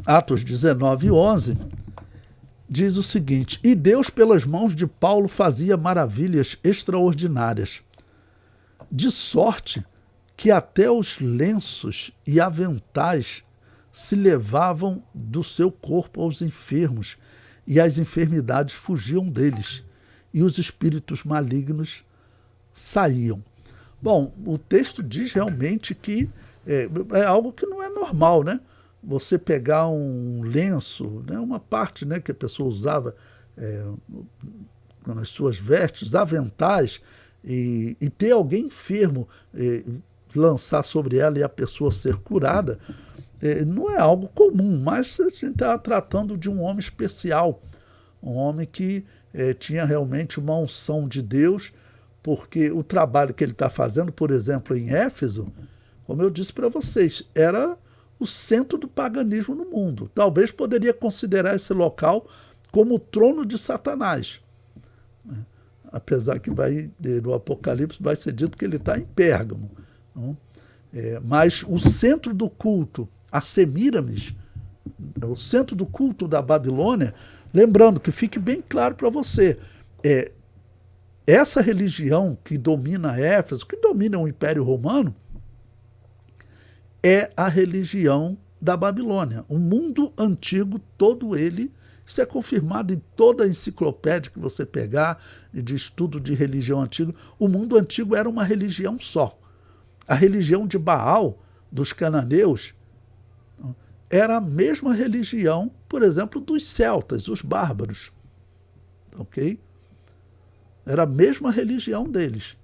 Atos 19:11, diz o seguinte: e Deus pelas mãos de Paulo fazia maravilhas extraordinárias, de sorte que até os lenços e aventais se levavam do seu corpo aos enfermos, e as enfermidades fugiam deles, e os espíritos malignos saíam. Bom, o texto diz realmente que é algo que não é normal, né? Você pegar um lenço, né, uma parte, né, que a pessoa usava nas suas vestes, aventais, e ter alguém enfermo lançar sobre ela e a pessoa ser curada, não é algo comum, mas a gente está tratando de um homem especial, um homem que tinha realmente uma unção de Deus, porque o trabalho que ele está fazendo, por exemplo, em Éfeso, como eu disse para vocês, era o centro do paganismo no mundo. Talvez poderia considerar esse local como o trono de Satanás. Apesar que no Apocalipse vai ser dito que ele está em Pérgamo. Mas o centro do culto, a Semíramis, o centro do culto da Babilônia, lembrando que fique bem claro para você, essa religião que domina Éfeso, que domina o Império Romano, é a religião da Babilônia. O mundo antigo, todo ele, isso é confirmado em toda a enciclopédia que você pegar, de estudo de religião antiga, o mundo antigo era uma religião só. A religião de Baal, dos cananeus, era a mesma religião, por exemplo, dos celtas, os bárbaros. Ok? Era a mesma religião deles.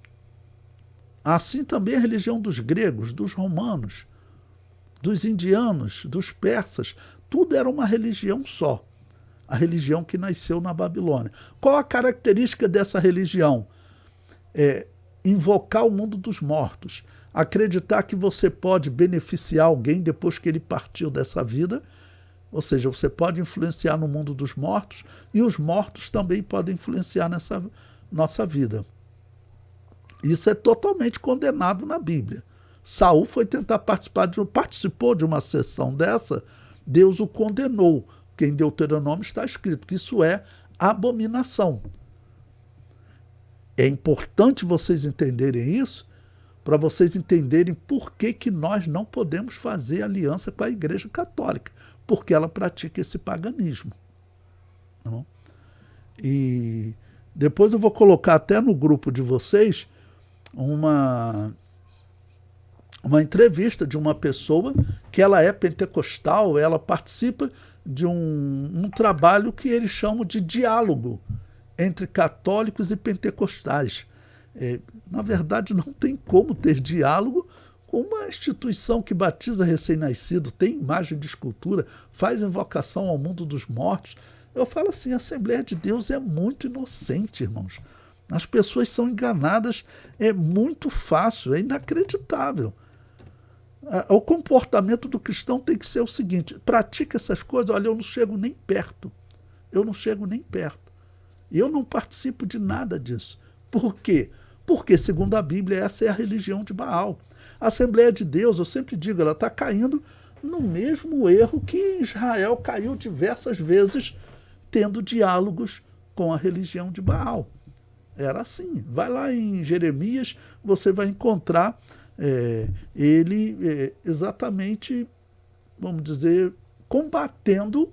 Assim também a religião dos gregos, dos romanos, dos indianos, dos persas, tudo era uma religião só. A religião que nasceu na Babilônia. Qual a característica dessa religião? Invocar o mundo dos mortos. Acreditar que você pode beneficiar alguém depois que ele partiu dessa vida, ou seja, você pode influenciar no mundo dos mortos e os mortos também podem influenciar nessa nossa vida. Isso é totalmente condenado na Bíblia. Saul foi tentar participou de uma sessão dessa, Deus o condenou, porque em Deuteronômio está escrito que isso é abominação. É importante vocês entenderem isso, para vocês entenderem por que nós não podemos fazer aliança com a Igreja Católica, porque ela pratica esse paganismo. Não? E depois eu vou colocar até no grupo de vocês uma entrevista de uma pessoa que ela é pentecostal, ela participa de um trabalho que eles chamam de diálogo entre católicos e pentecostais. Na verdade, não tem como ter diálogo com uma instituição que batiza recém-nascido, tem imagem de escultura, faz invocação ao mundo dos mortos. Eu falo assim, a Assembleia de Deus é muito inocente, irmãos. As pessoas são enganadas, é muito fácil, é inacreditável. O comportamento do cristão tem que ser o seguinte: pratica essas coisas, olha, eu não chego nem perto. Eu não chego nem perto. E eu não participo de nada disso. Por quê? Porque, segundo a Bíblia, essa é a religião de Baal. A Assembleia de Deus, eu sempre digo, ela está caindo no mesmo erro que Israel caiu diversas vezes, tendo diálogos com a religião de Baal. Era assim. Vai lá em Jeremias, você vai encontrar ele exatamente, vamos dizer, combatendo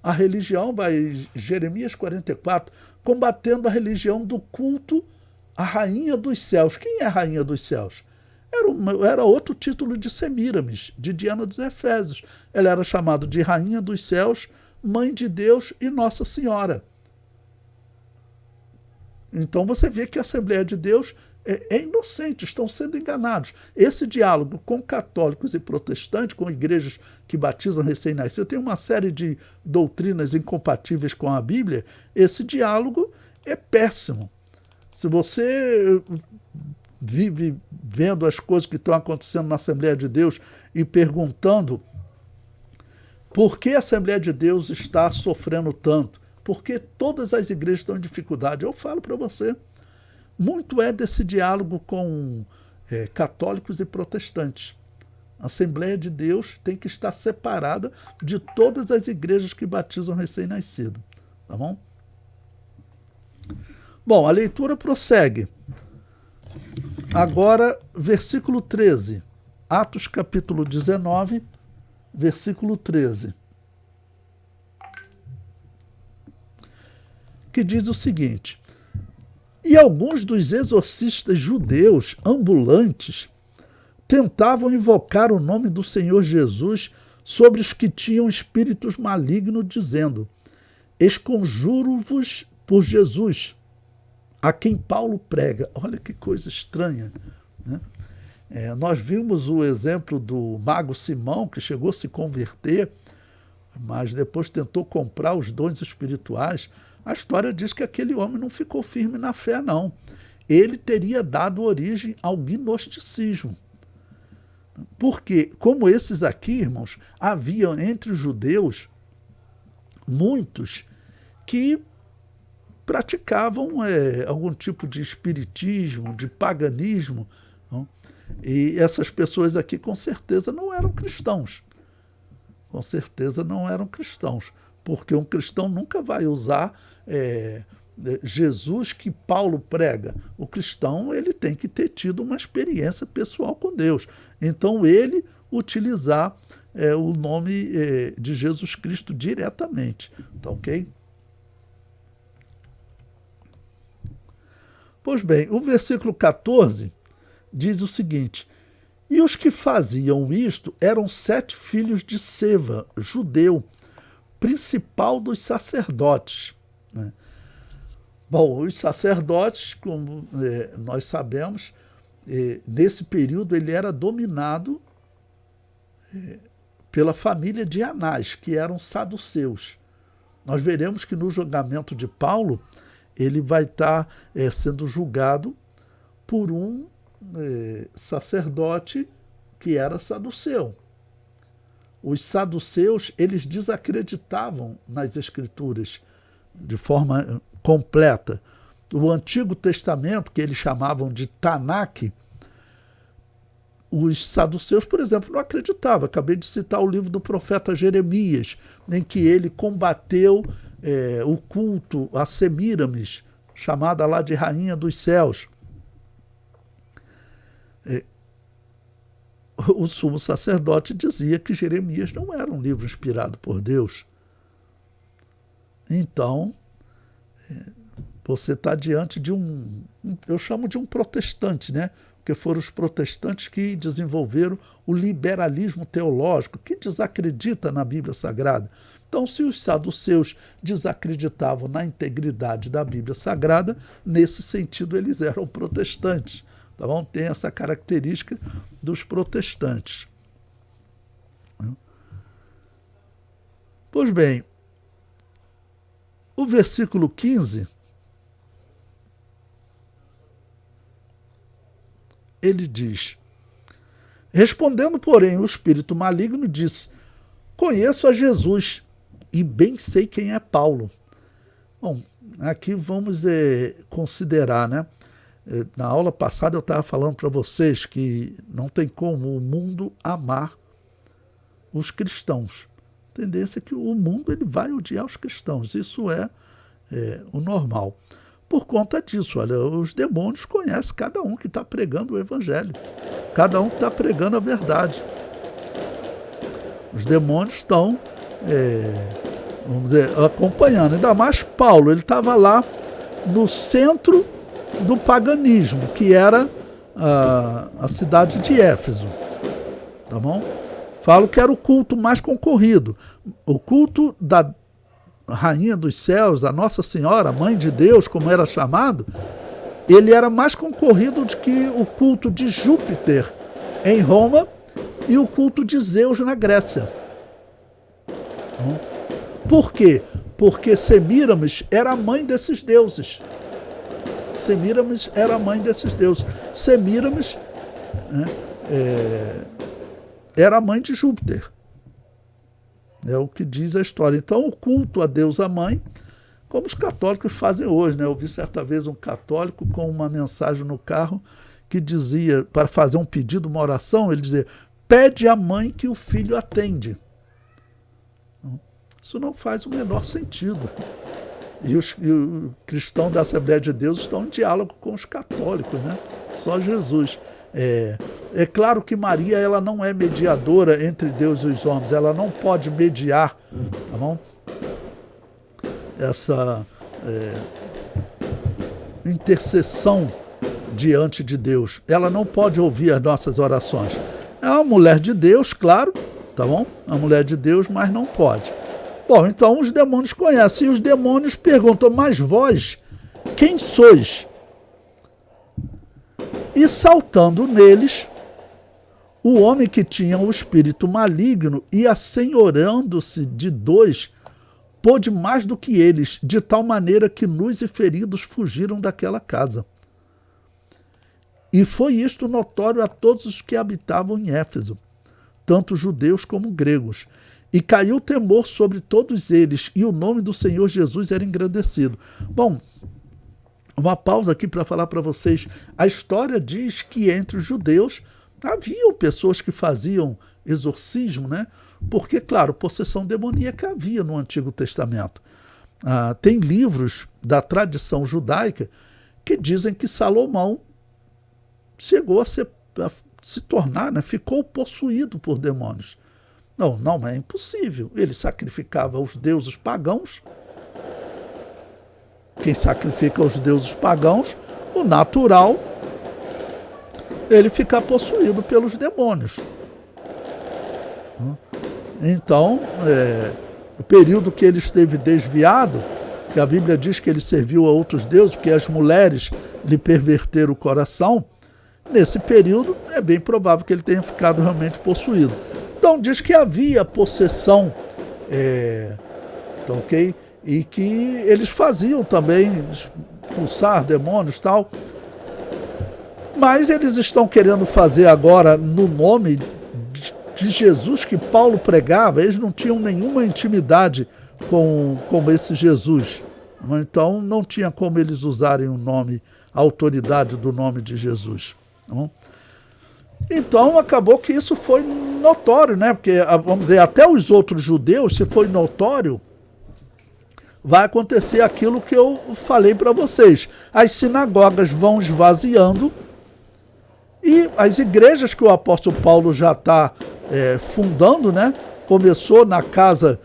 a religião, Jeremias 44, combatendo a religião do culto à Rainha dos Céus. Quem é a Rainha dos Céus? Era outro título de Semíramis, de Diana dos Efésios. Ela era chamada de Rainha dos Céus, Mãe de Deus e Nossa Senhora. Então você vê que a Assembleia de Deus é inocente, estão sendo enganados. Esse diálogo com católicos e protestantes, com igrejas que batizam recém-nascidos, tem uma série de doutrinas incompatíveis com a Bíblia, esse diálogo é péssimo. Se você vive vendo as coisas que estão acontecendo na Assembleia de Deus e perguntando por que a Assembleia de Deus está sofrendo tanto, por que todas as igrejas estão em dificuldade, eu falo para você, muito é desse diálogo com católicos e protestantes. A Assembleia de Deus tem que estar separada de todas as igrejas que batizam recém-nascido. Tá bom? Bom, a leitura prossegue. Agora, versículo 13. Atos capítulo 19, versículo 13. Que diz o seguinte: e alguns dos exorcistas judeus ambulantes tentavam invocar o nome do Senhor Jesus sobre os que tinham espíritos malignos, dizendo: esconjuro-vos por Jesus, a quem Paulo prega. Olha que coisa estranha, né? Nós vimos o exemplo do mago Simão, que chegou a se converter, mas depois tentou comprar os dons espirituais. A história diz que aquele homem não ficou firme na fé, não. Ele teria dado origem ao gnosticismo. Porque, como esses aqui, irmãos, havia entre os judeus muitos que praticavam algum tipo de espiritismo, de paganismo, não? E essas pessoas aqui com certeza não eram cristãos. Com certeza não eram cristãos, porque um cristão nunca vai usar Jesus que Paulo prega. O cristão ele tem que ter tido uma experiência pessoal com Deus. Então ele utilizar o nome de Jesus Cristo diretamente. Tá ok? Pois bem, o versículo 14 diz o seguinte: e os que faziam isto eram 7 filhos de Seva, judeu, principal dos sacerdotes, né? Bom, os sacerdotes, como nós sabemos, nesse período ele era dominado pela família de Anás, que eram saduceus. Nós veremos que no julgamento de Paulo, ele vai estar sendo julgado por um sacerdote que era saduceu. Os saduceus, eles desacreditavam nas Escrituras de forma completa. O Antigo Testamento, que eles chamavam de Tanakh, os saduceus, por exemplo, não acreditavam. Acabei de citar o livro do profeta Jeremias, em que ele combateu o culto a Semíramis, chamada lá de Rainha dos Céus. O sumo sacerdote dizia que Jeremias não era um livro inspirado por Deus. Então, você está diante de eu chamo de um protestante, né? Porque foram os protestantes que desenvolveram o liberalismo teológico, que desacredita na Bíblia Sagrada. Então, se os saduceus desacreditavam na integridade da Bíblia Sagrada, nesse sentido eles eram protestantes. Tá bom? Tem essa característica dos protestantes. Pois bem, o versículo 15, ele diz: respondendo, porém, o espírito maligno disse: conheço a Jesus e bem sei quem é Paulo. Bom, aqui vamos considerar, né? Na aula passada eu estava falando para vocês que não tem como o mundo amar os cristãos. A tendência é que o mundo ele vai odiar os cristãos. Isso é o normal. Por conta disso, olha, os demônios conhecem cada um que está pregando o evangelho. Cada um que está pregando a verdade. Os demônios estão, vamos dizer, acompanhando. Ainda mais Paulo, ele estava lá no centro do paganismo, que era a cidade de Éfeso. Tá bom? Falo que era o culto mais concorrido. O culto da Rainha dos Céus, a Nossa Senhora, Mãe de Deus, como era chamado, ele era mais concorrido do que o culto de Júpiter em Roma e o culto de Zeus na Grécia. Por quê? Porque Semíramis era a mãe desses deuses. Semíramis era a mãe desses deuses. Semíramis, né, era a mãe de Júpiter. É o que diz a história. Então, o culto a Deus, a mãe, como os católicos fazem hoje, né? Eu vi certa vez um católico com uma mensagem no carro que dizia, para fazer um pedido, uma oração, ele dizia: pede à mãe que o filho atende. Isso não faz o menor sentido. E os cristãos da Assembleia de Deus estão em diálogo com os católicos, né? Só Jesus. É claro que Maria, ela não é mediadora entre Deus e os homens, ela não pode mediar, tá bom? Essa intercessão diante de Deus. Ela não pode ouvir as nossas orações. É uma mulher de Deus, claro, tá bom? É uma mulher de Deus, mas não pode. Bom, então os demônios conhecem, e os demônios perguntam, mas vós, quem sois? E saltando neles, o homem que tinha o espírito maligno e assenhorando-se de dois, pôde mais do que eles, de tal maneira que nus e feridos fugiram daquela casa. E foi isto notório a todos os que habitavam em Éfeso, tanto judeus como gregos. E caiu temor sobre todos eles, e o nome do Senhor Jesus era engrandecido. Bom, uma pausa aqui para falar para vocês. A história diz que entre os judeus haviam pessoas que faziam exorcismo, né? Porque, claro, possessão demoníaca havia no Antigo Testamento. Tem livros da tradição judaica que dizem que Salomão chegou a se tornar, né? Ficou possuído por demônios. Não é impossível. Ele sacrificava os deuses pagãos. Quem sacrifica os deuses pagãos, o natural, ele fica possuído pelos demônios. Então, o período que ele esteve desviado, que a Bíblia diz que ele serviu a outros deuses, porque as mulheres lhe perverteram o coração, nesse período é bem provável que ele tenha ficado realmente possuído. Então diz que havia possessão, ok? E que eles faziam também, expulsar demônios e tal. Mas eles estão querendo fazer agora no nome de Jesus que Paulo pregava. Eles não tinham nenhuma intimidade com esse Jesus. Então não tinha como eles usarem o nome, a autoridade do nome de Jesus. Não? Então acabou que isso foi notório, né? Porque, vamos dizer, até os outros judeus, se foi notório, vai acontecer aquilo que eu falei para vocês. As sinagogas vão esvaziando e as igrejas que o apóstolo Paulo já está fundando, né? Começou na casa,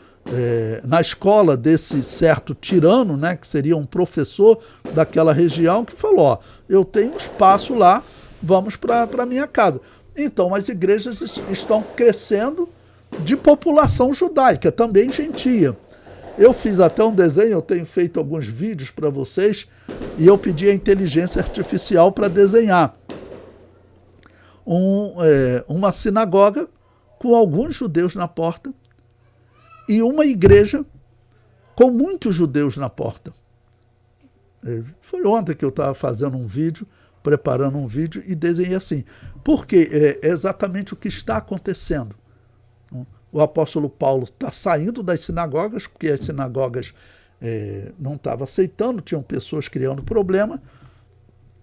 na escola desse certo tirano, né? Que seria um professor daquela região, que falou, ó, eu tenho um espaço lá, vamos para a minha casa. Então, as igrejas estão crescendo de população judaica, também gentia. Eu fiz até um desenho, eu tenho feito alguns vídeos para vocês, e eu pedi a inteligência artificial para desenhar uma sinagoga com alguns judeus na porta e uma igreja com muitos judeus na porta. Foi ontem que eu estava fazendo um vídeo, preparando um vídeo e desenhei assim. Porque é exatamente o que está acontecendo. O apóstolo Paulo está saindo das sinagogas, porque as sinagogas não estavam aceitando, tinham pessoas criando problema,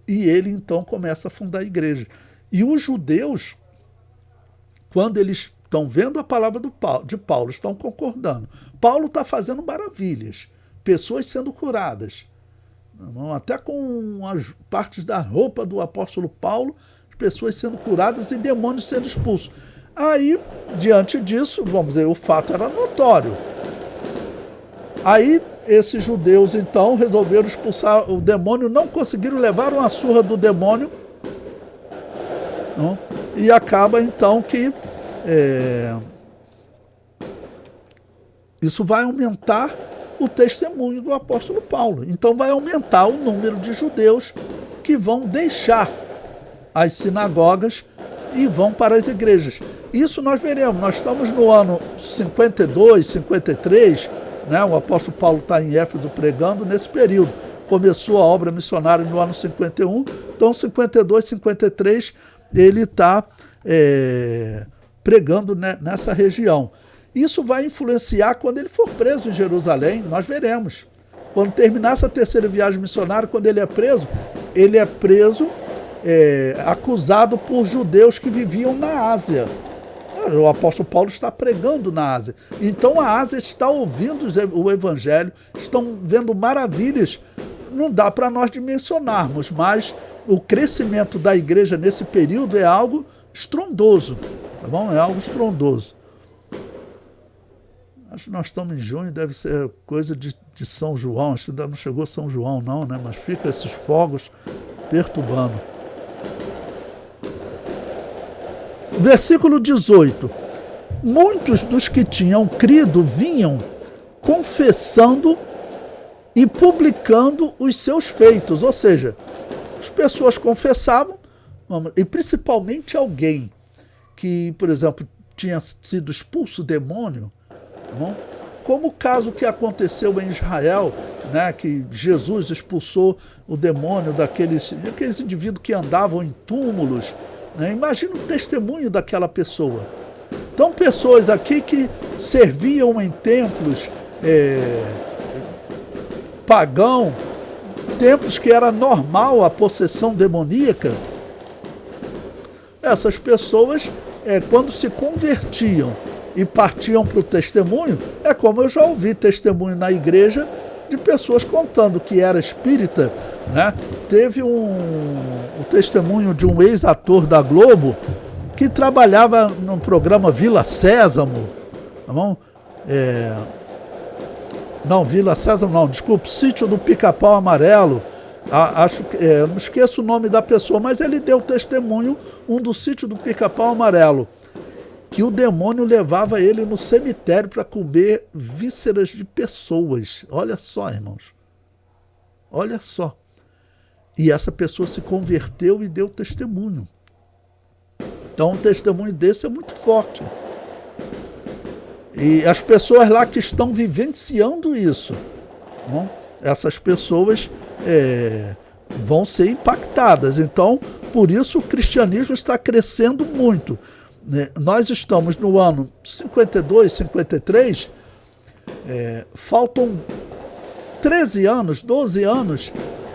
e ele então começa a fundar a igreja. E os judeus, quando eles estão vendo a palavra de Paulo, estão concordando. Paulo está fazendo maravilhas, pessoas sendo curadas. Até com as partes da roupa do apóstolo Paulo, pessoas sendo curadas e demônios sendo expulsos. Aí, diante disso, vamos dizer, o fato era notório. Aí, esses judeus, então, resolveram expulsar o demônio, não conseguiram levar uma surra do demônio, não? E acaba, então, que isso vai aumentar o testemunho do apóstolo Paulo. Então vai aumentar o número de judeus que vão deixar as sinagogas e vão para as igrejas. Isso nós veremos. Nós estamos no ano 52, 53, né? O apóstolo Paulo está em Éfeso pregando nesse período. Começou a obra missionária no ano 51, então 52, 53, ele está pregando nessa região. Isso vai influenciar quando ele for preso em Jerusalém, nós veremos. Quando terminar essa terceira viagem missionária, quando ele é preso acusado por judeus que viviam na Ásia. O apóstolo Paulo está pregando na Ásia. Então a Ásia está ouvindo o evangelho, estão vendo maravilhas. Não dá para nós dimensionarmos, mas o crescimento da igreja nesse período é algo estrondoso, tá bom? É algo estrondoso. Acho que nós estamos em junho, deve ser coisa de São João, acho que ainda não chegou São João não, né? Mas fica esses fogos perturbando. Versículo 18. Muitos dos que tinham crido vinham confessando e publicando os seus feitos, ou seja, as pessoas confessavam, e principalmente alguém que, por exemplo, tinha sido expulso demônio, como o caso que aconteceu em Israel, né, que Jesus expulsou o demônio daqueles indivíduos que andavam em túmulos, né? Imagina o testemunho daquela pessoa. Então, pessoas aqui que serviam em templos pagão, templos que era normal a possessão demoníaca, essas pessoas, quando se convertiam e partiam para o testemunho, é como eu já ouvi testemunho na igreja de pessoas contando que era espírita, né? Teve o testemunho de um ex-ator da Globo que trabalhava no programa Vila Sésamo, tá bom? Não, Vila Sésamo não, desculpe, Sítio do Pica-Pau Amarelo, acho que, não esqueço o nome da pessoa, mas ele deu testemunho, do Sítio do Pica-Pau Amarelo, que o demônio levava ele no cemitério para comer vísceras de pessoas. Olha só, irmãos. Olha só. E essa pessoa se converteu e deu testemunho. Então, um testemunho desse é muito forte. E as pessoas lá que estão vivenciando isso, essas pessoas vão ser impactadas. Então, por isso o cristianismo está crescendo muito. Nós estamos no ano 52, 53, faltam 13 anos, 12 anos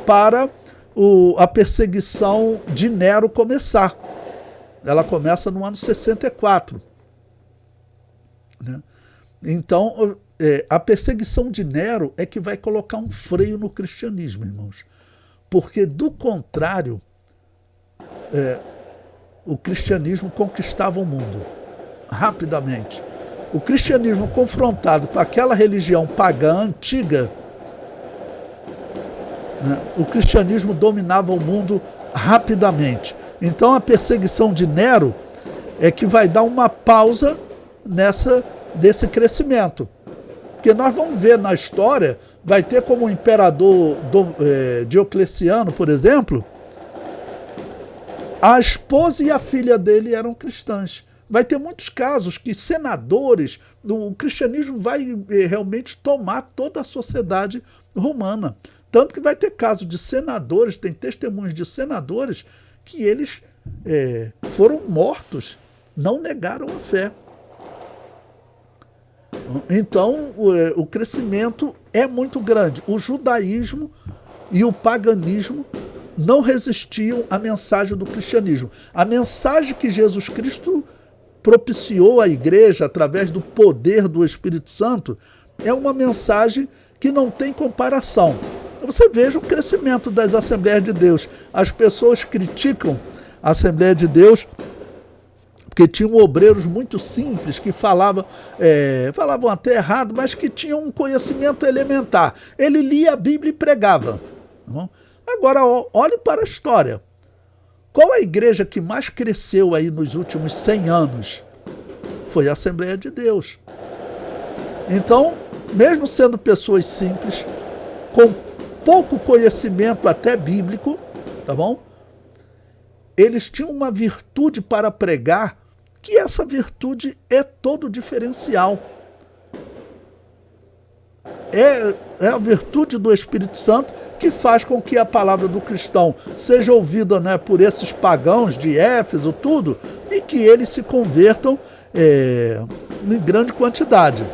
para a perseguição de Nero começar. Ela começa no ano 64. Né? Então, a perseguição de Nero é que vai colocar um freio no cristianismo, irmãos. Porque, do contrário, o cristianismo conquistava o mundo rapidamente. O cristianismo confrontado com aquela religião pagã antiga, né, o cristianismo dominava o mundo rapidamente. Então a perseguição de Nero é que vai dar uma pausa nesse crescimento. Porque nós vamos ver na história, vai ter como o imperador Diocleciano, por exemplo, a esposa e a filha dele eram cristãs. Vai ter muitos casos que senadores, o cristianismo vai realmente tomar toda a sociedade romana. Tanto que vai ter casos de senadores, tem testemunhos de senadores que eles foram mortos, não negaram a fé. Então, o crescimento é muito grande. O judaísmo e o paganismo não resistiam à mensagem do cristianismo. A mensagem que Jesus Cristo propiciou à igreja através do poder do Espírito Santo é uma mensagem que não tem comparação. Você veja o crescimento das Assembleias de Deus. As pessoas criticam a Assembleia de Deus porque tinham obreiros muito simples que falavam até errado, mas que tinham um conhecimento elementar. Ele lia a Bíblia e pregava. Agora, olhe para a história. Qual a igreja que mais cresceu aí nos últimos 100 anos? Foi a Assembleia de Deus. Então, mesmo sendo pessoas simples, com pouco conhecimento até bíblico, tá bom? Eles tinham uma virtude para pregar, que essa virtude é todo diferencial. É a virtude do Espírito Santo que faz com que a palavra do cristão seja ouvida, né, por esses pagãos de Éfeso, tudo, e que eles se convertam em grande quantidade.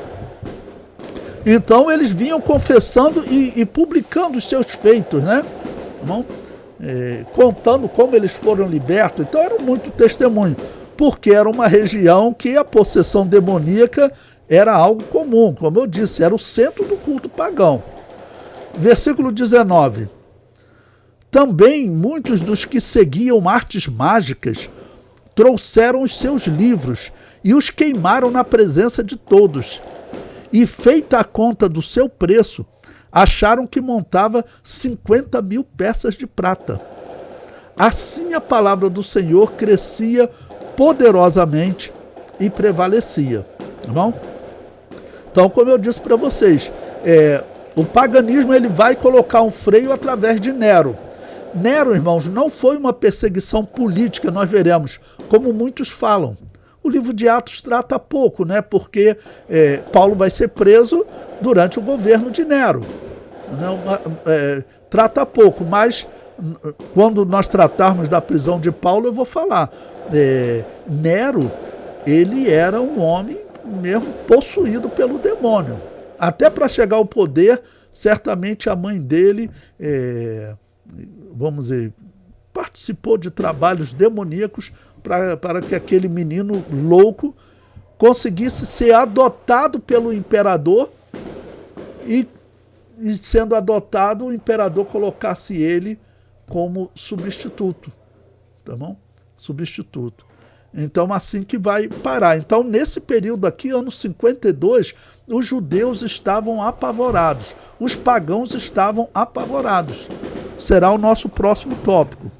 Então eles vinham confessando e publicando os seus feitos, né? Contando como eles foram libertos. Então era muito testemunho. porque era uma região que a possessão demoníaca era algo comum, como eu disse, era o centro do culto pagão. Versículo 19. Também muitos dos que seguiam artes mágicas trouxeram os seus livros e os queimaram na presença de todos. E, feita a conta do seu preço, acharam que montava 50.000 peças de prata. Assim a palavra do Senhor crescia poderosamente e prevalecia. Tá bom? Então, como eu disse para vocês, o paganismo ele vai colocar um freio através de Nero. Nero, irmãos, não foi uma perseguição política, nós veremos, como muitos falam. O livro de Atos trata pouco, né? Porque Paulo vai ser preso durante o governo de Nero. Não, trata pouco, mas quando nós tratarmos da prisão de Paulo, eu vou falar. Nero, ele era um homem mesmo possuído pelo demônio. Até para chegar ao poder, certamente a mãe dele, vamos dizer, participou de trabalhos demoníacos para que aquele menino louco conseguisse ser adotado pelo imperador e sendo adotado, o imperador colocasse ele como substituto, tá bom? Substituto. Então, assim que vai parar. Então, nesse período aqui, ano 52, os judeus estavam apavorados, os pagãos estavam apavorados. Será o nosso próximo tópico.